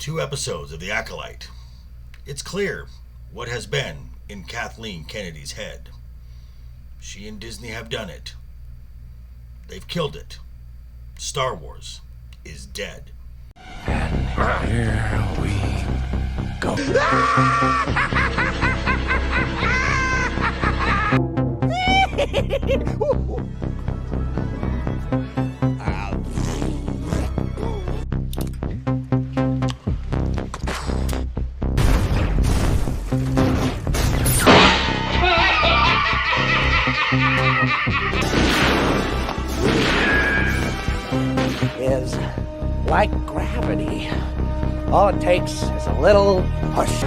2 episodes of The Acolyte. It's clear what has been in Kathleen Kennedy's head. She and Disney have done it. They've killed it. Star Wars is dead. And here we go. Is like gravity. All it takes is a little push.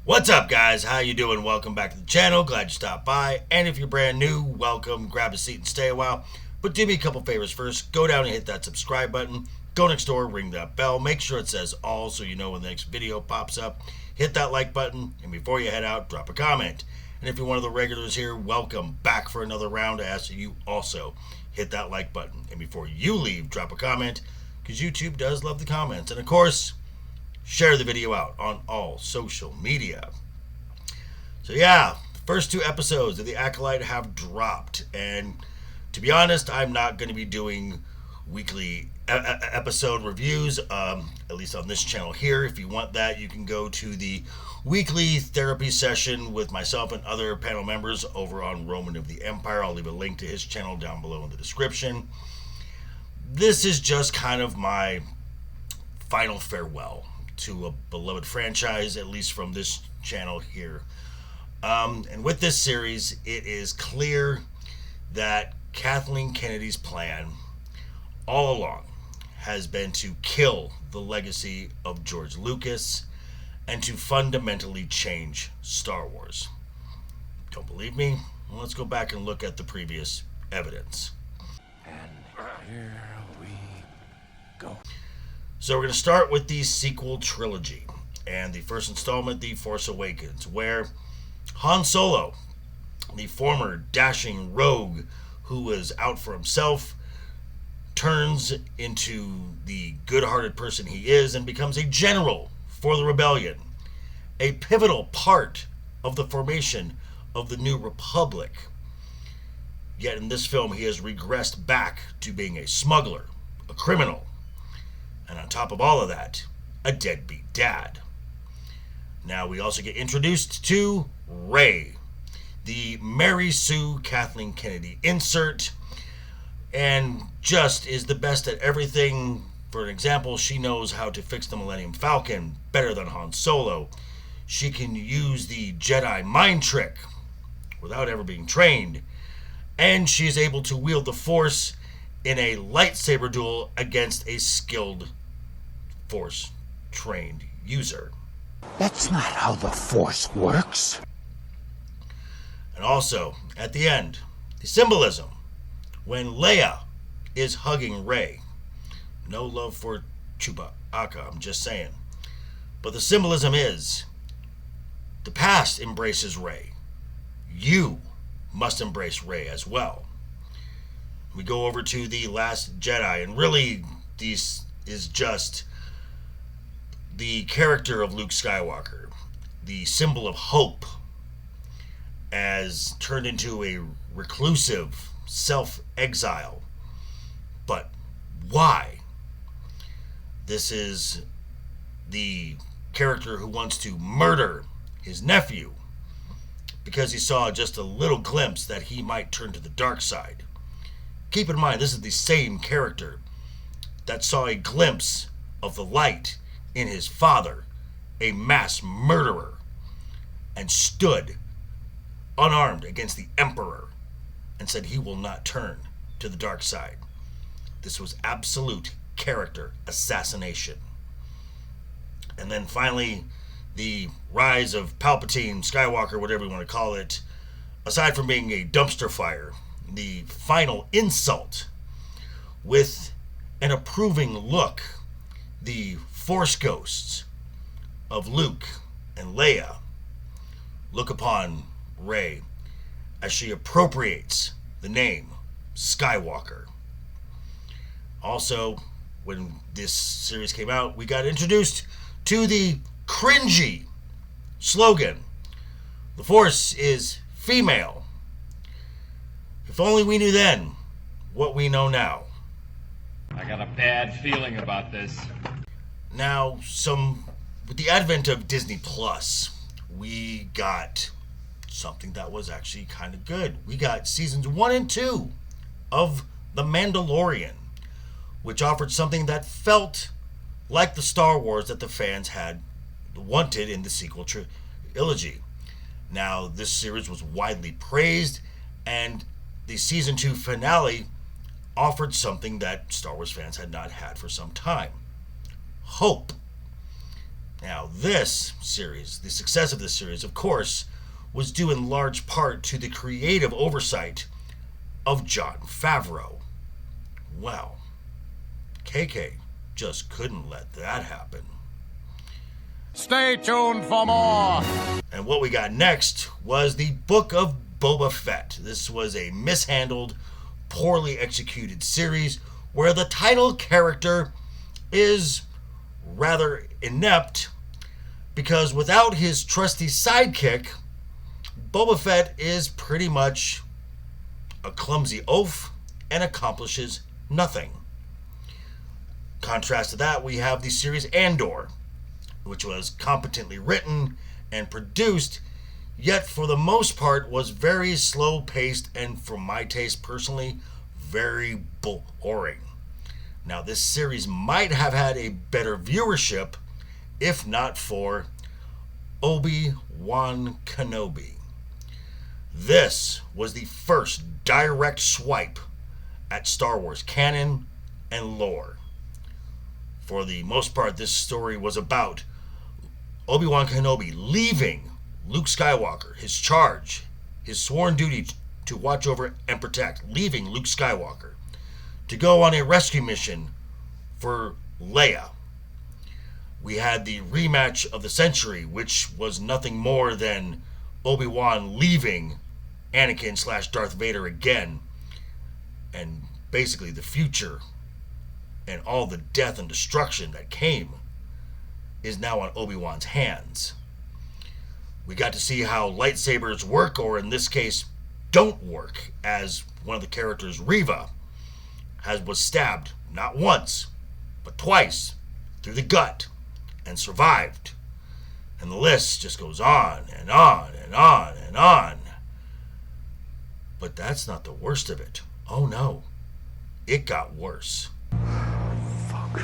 What's up, guys? How you doing? Welcome back to the channel. Glad you stopped by. And if you're brand new, welcome. Grab a seat and stay a while. But do me a couple favors first. Go down and hit that subscribe button. Go next door, ring that bell. Make sure it says all so you know when the next video pops up. Hit that like button. And before you head out, drop a comment. And if you're one of the regulars here, welcome back for another round. I ask that you also hit that like button. And before you leave, drop a comment, because YouTube does love the comments. And of course, share the video out on all social media. So yeah, the first 2 episodes of The Acolyte have dropped. And to be honest, I'm not going to be doing weekly episode reviews, at least on this channel here. If you want that, you can go to the weekly therapy session with myself and other panel members over on Roman of the Empire. I'll leave a link to his channel down below in the description. This is just kind of my final farewell to a beloved franchise, at least from this channel here. And with this series, it is clear that Kathleen Kennedy's plan all along has been to kill the legacy of George Lucas and to fundamentally change Star Wars. Don't believe me? Well, let's go back and look at the previous evidence. And here we go. So we're going to start with the sequel trilogy and the first installment, The Force Awakens, where Han Solo, the former dashing rogue who was out for himself, turns into the good-hearted person he is and becomes a general for the rebellion, a pivotal part of the formation of the New Republic. Yet in this film, he has regressed back to being a smuggler, a criminal, and on top of all of that, a deadbeat dad. Now we also get introduced to Rey, the Mary Sue Kathleen Kennedy insert, and just is the best at everything. For an example, she knows how to fix the Millennium Falcon better than Han Solo. She can use the Jedi mind trick without ever being trained, and she is able to wield the Force in a lightsaber duel against a skilled Force-trained user. That's not how the Force works. And also, at the end, the symbolism when Leia is hugging Rey. No love for Chewbacca, I'm just saying. But the symbolism is, the past embraces Rey. You must embrace Rey as well. We go over to The Last Jedi, and really, this is just the character of Luke Skywalker, the symbol of hope, as turned into a reclusive self-exile. But why? This is the character who wants to murder his nephew because he saw just a little glimpse that he might turn to the dark side. Keep in mind, this is the same character that saw a glimpse of the light in his father, a mass murderer, and stood unarmed against the Emperor and said he will not turn to the dark side. This was absolute character assassination. And then finally, the rise of Palpatine, Skywalker, whatever you want to call it, aside from being a dumpster fire, the final insult with an approving look, the Force ghosts of Luke and Leia look upon Rey as she appropriates the name Skywalker. Also, when this series came out, we got introduced to the cringy slogan, "The Force is female." If only we knew then what we know now. I got a bad feeling about this. Now, with the advent of Disney Plus, we got something that was actually kind of good. We got seasons 1 and 2 of The Mandalorian, which offered something that felt like the Star Wars that the fans had wanted in the sequel trilogy. Now, this series was widely praised, and the season 2 finale offered something that Star Wars fans had not had for some time: hope. Now, this series, the success of this series, of course, was due in large part to the creative oversight of Jon Favreau. Well, KK just couldn't let that happen. Stay tuned for more. And what we got next was the Book of Boba Fett. This was a mishandled, poorly executed series where the title character is rather inept because without his trusty sidekick, Boba Fett is pretty much a clumsy oaf and accomplishes nothing. Contrast to that, we have the series Andor, which was competently written and produced, yet for the most part was very slow-paced and, for my taste personally, very boring. Now, this series might have had a better viewership if not for Obi-Wan Kenobi. This was the first direct swipe at Star Wars canon and lore. For the most part, this story was about Obi-Wan Kenobi leaving Luke Skywalker, his charge, his sworn duty to watch over and protect, leaving Luke Skywalker to go on a rescue mission for Leia. We had the rematch of the century, which was nothing more than Obi-Wan leaving Anakin / Darth Vader again, and basically the future and all the death and destruction that came is now on Obi-Wan's hands. We got to see how lightsabers work, or in this case, don't work, as one of the characters, Reva, was stabbed not once, but twice through the gut and survived. And the list just goes on and on and on and on. But that's not the worst of it. Oh no, it got worse. Fuck.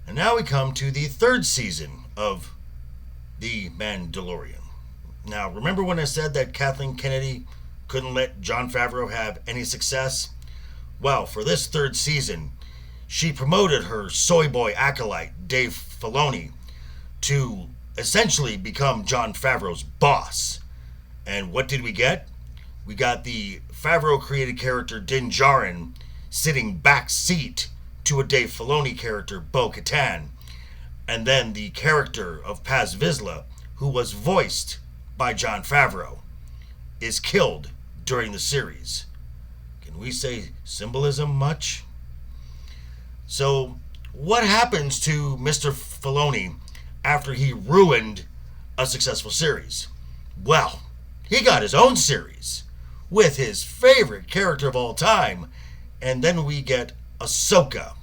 And now we come to the third season of The Mandalorian. Now, remember when I said that Kathleen Kennedy couldn't let Jon Favreau have any success? Well, for this third season, she promoted her soy boy acolyte, Dave Filoni, to essentially become Jon Favreau's boss. And what did we get? We got the Favreau-created character Din Djarin sitting back seat to a Dave Filoni character, Bo-Katan, and then the character of Paz Vizsla, who was voiced by Jon Favreau, is killed during the series. Can we say symbolism much? So, what happens to Mr. Filoni after he ruined a successful series? Well, he got his own series with his favorite character of all time, and then we get Ahsoka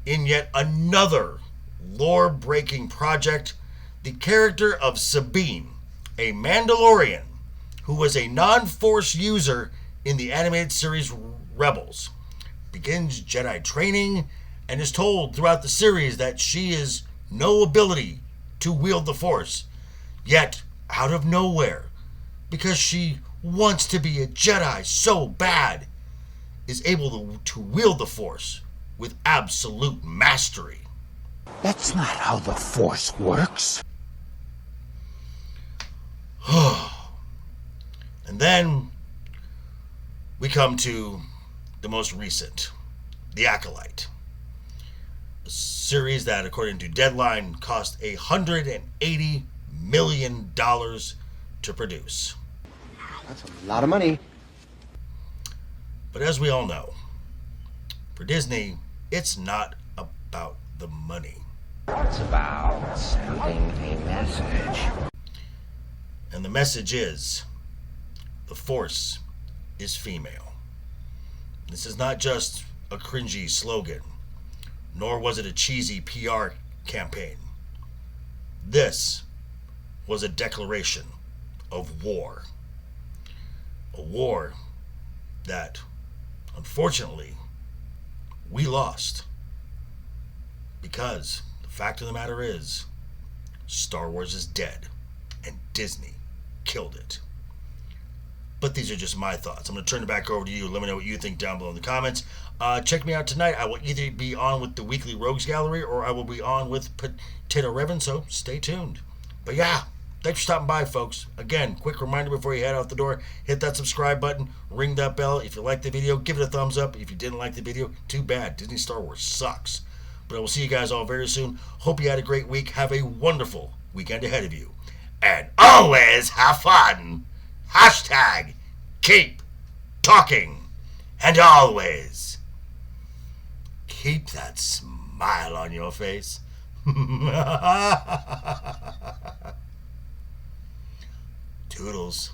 in yet another lore-breaking project. The character of Sabine, a Mandalorian who was a non-Force user in the animated series Rebels, begins Jedi training and is told throughout the series that she has no ability to wield the Force. Yet, out of nowhere, because she wants to be a Jedi so bad, is able to wield the Force with absolute mastery. That's not how the Force works. And then we come to the most recent, The Acolyte. A series that, according to Deadline, cost $180 million to produce. That's a lot of money. But as we all know, for Disney, it's not about the money. It's about sending a message. And the message is, the Force is female. This is not just a cringy slogan, nor was it a cheesy PR campaign. This was a declaration of war. A war that, unfortunately, we lost. Because the fact of the matter is, Star Wars is dead, and Disney killed it. But these are just my thoughts. I'm going to turn it back over to you. Let me know what you think down below in the comments. Check me out tonight. I will either be on with the weekly Rogues Gallery or I will be on with Potato Revan, so stay tuned. But yeah, thanks for stopping by, folks. Again, quick reminder before you head out the door, hit that subscribe button, ring that bell. If you liked the video, give it a thumbs up. If you didn't like the video, too bad. Disney Star Wars sucks. But I will see you guys all very soon. Hope you had a great week. Have a wonderful weekend ahead of you. And always have fun. Hashtag keep talking. And always keep that smile on your face. Toodles.